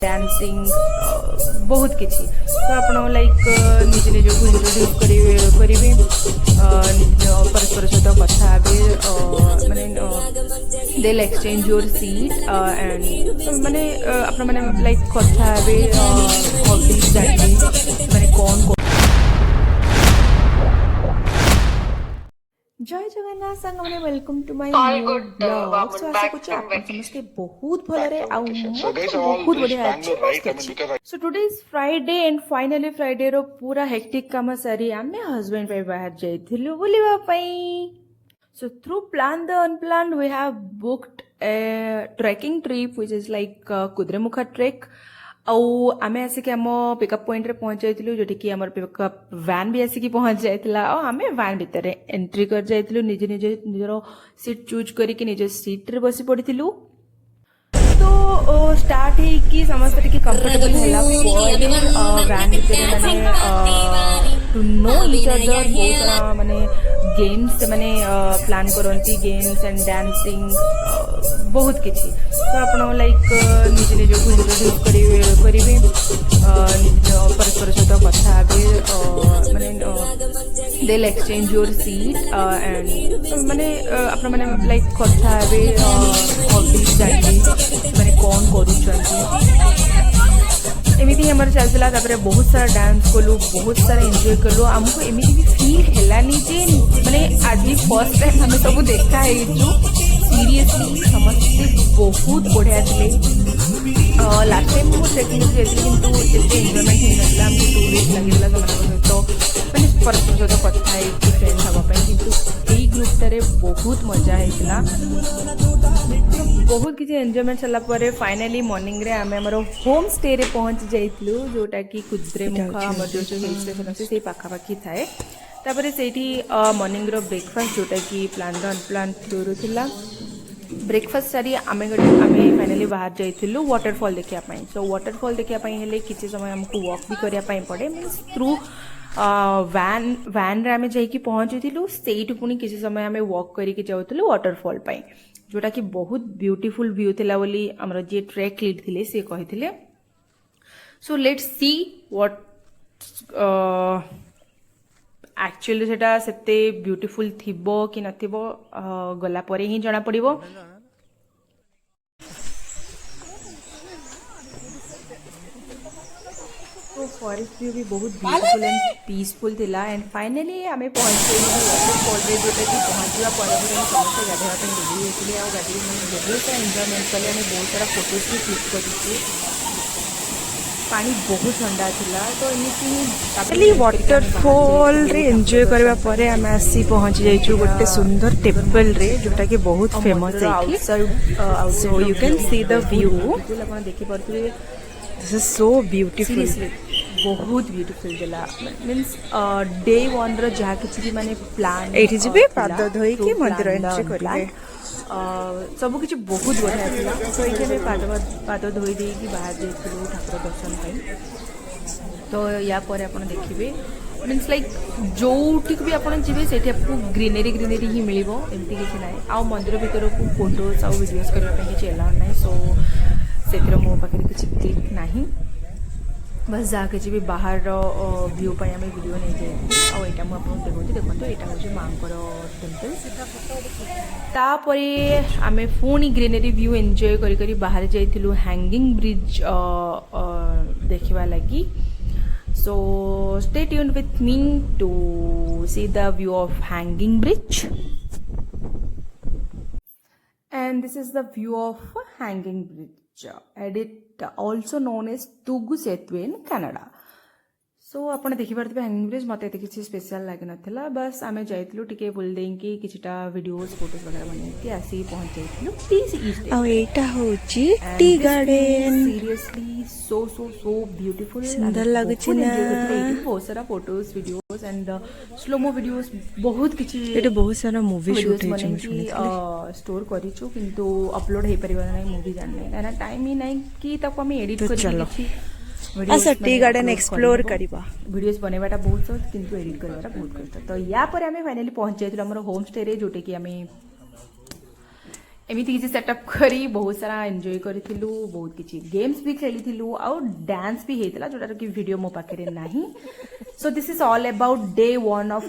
Dancing बहुत किसी तो आप लाइक निज निज को इंट्रोड्यूस करेंगे परस्पर सहित कथा माने दे एक्सचेंज योर सीट एंड माने आपण माने लाइक कथा हॉबीज जानबे माने कौन जय जगन्नाथ सांग मैंने welcome to my new blog. So आशा करछि आपण समस्ते बहुत भलरे आ बहुत बढ़िया अछि। So today is Friday and finally Friday रो पूरा हेक्टिक काम सारी आमे हस्बैंड वाइफ बाहर जाइथिलु बुलिबा पई। So through plan the unplanned we have booked a trekking trip which is like Kudremukha trek. आम आसिक आम पिकअप पॉइंट रे पहुंच जाइलु जोटी कि हमर पिकअप वैन भी आसिक पहुंच जाइतला और आमे वैन भीतर एंट्री कर जाइलु निज निज निजर सीट चूज करिक निज सीट रे बसी पड़िथिलु। तो स्टार्ट है कि समस्त टिके कंफर्टेबल होला वैन भीतर माने टू नो ईच अदर बहुत सारा माने गेम्स माने प्लान करंती गेम्स एंड डांसिंग बहुत किछि तो आपण लाइक निज निज को इंट्रोड्यूस करेंगे परस्पर सहित कथा माने दे एक्सचेंज योर सीट एंड माने आपण माने लाइक कथा हॉबीज जानबे माने कौन करूछंती एमिति हमर चलतला तापर बहुत सारा डांस कलु बहुत सारा एंजॉय कलु हमको एमिति भी फील हेलानी जे माने आज फर्स्ट टाइम हमें सब देखा है जो सीरियसली समझते बहुत बढ़िया थे। लास्ट टाइम मुझे ट्रेकिंग जाइए किंतु एते एंजॉयमेंट हो नथला हमको 2 डेज लागेला गमन तो माने परस्पर सहित कथा है फ्रेंड हवा पई किंतु एई ग्रुप टारे बहुत मजा हेतला बहुत किसी एंजॉयमेंट सरला परे फाइनली मॉर्निंग रे आमे हमर होम स्टे रे पहुंच जाइतलु जोटा कि कुद्रेमुखा हमर जो हिल स्टेशन अछि सेई पाखा पाखी थाए। तापर सेठी मॉर्निंग रो ब्रेकफास्ट जोटा कि प्लान द अनप्लान थ्रू थिला ब्रेकफास्ट सारी आमे फाइनली बाहर जाइथिलु वाटरफॉल देखिया पई। सो वाटरफॉल देखिया पई हेले किछि समय हमको वॉक भी करिया पई पड़े मींस थ्रू वैन रे आमे जाई कि पहुंचिथिलु सेठी पुनी किछि समय आमे वॉक करी कि जाउथिलु वाटरफॉल पई जोटा कि बहुत ब्यूटीफुल व्यू थिला बोली हमर जे ट्रैक लीड थिले से कहिथिले। So let's see what actually सेटा सेते ब्यूटीफुल थिबो कि नथिबो गला परे ही जणा पड़िबो। तो फॉरेस्ट व्यू भी बहुत ब्यूटीफुल एंड पीसफुल थिला एंड फाइनली आमे पहुंचे वाटरफॉल रे जोटा कि पहुंचला पर समस्त गाधेवा पे रेडी होइथिले आ गाडी में बहुत सारा एंजॉयमेंट कले आमे बहुत सारा फोटोज भी क्लिक करिछु। पानी बहुत ठंडा थिला तो एमिति वाटरफॉल रे एंजॉय करबा परे आमे आसी पहुंच जाइछु गोटे सुंदर टेम्पल रे जोटा कि बहुत फेमस है। So you can see the view आपण देखि परथि दिस इज सो ब्यूटीफुल बहुत ब्यूटीफुल दिला मींस डे 1 रो जहा किछि भी माने प्लान एठी जिबे पाद धोई के मंदिर एंट्री करबे सब किसी बहुत बढ़िया थिला। तो ये पाद धोई दे कि बाहर जाइलु ठाकुर दर्शन पाई। तो या पर आपण देखिबे मींस लाइक जोठी भी आपण जिबे सेठी आपको ग्रीनरी ही मिलिबो एमती किछि नै आ मंदिर भीतर को फोटोस आ वीडियोस करबा पे किछि एलाउ नै। सो सेतिर मो पाखरे किछि क्लिक नाही बस जाके जी बाहर व्यू पाई आम वीडियो नहीं जाए और यहाँ मुझे देखते देखो यहाँ हूँ माँ टेम्पल तापरे आमे पुणी ग्रीनरी व्यू एंजॉय करी करी बाहर जाइलु हैंगिंग ब्रिज देखा लगी। So stay tuned with me to see the view of hanging bridge and this is the view of hanging bridge and it also known as Tugu Setue in Canada. सो आपन देखि पारथिबे hanging bridge मते एते किछि special लागे नथिला बस आमे जाइतलु टिके बोल दें कि किछटा वीडियोस फोटोस वगैरह बने के आसी पहुंच जाइतलु प्लीज ईस्ट आ एटा होची tea garden seriously so beautiful सुंदर लागे छी ना बहुत सारा photos videos and slow mo videos बहुत किछि एटा बहुत सारा मूवी शूट हे छी स्टोर करिछु किंतु अपलोड हे परिबा नै मूवी जानले एना टाइम ही नै कि ताको हम एडिट करि छी अच्छा टी गार्डन एक्सप्लोर करिबा वीडियोस बनेबाटा बहुत सो किंतु एडिट करबाटा बहुत कष्ट। तो या पर हमें फाइनली पहुंच जाइतु हमर होम स्टे रे जोटे कि हमें एमती किसी सेटअप करी बहुत सारा एंजॉय करूँ बहुत किसी गेम्स भी खेली आउ डांस भी होता जोटा कि वीडियो मो पाखे नहीं so this is all about day 1 of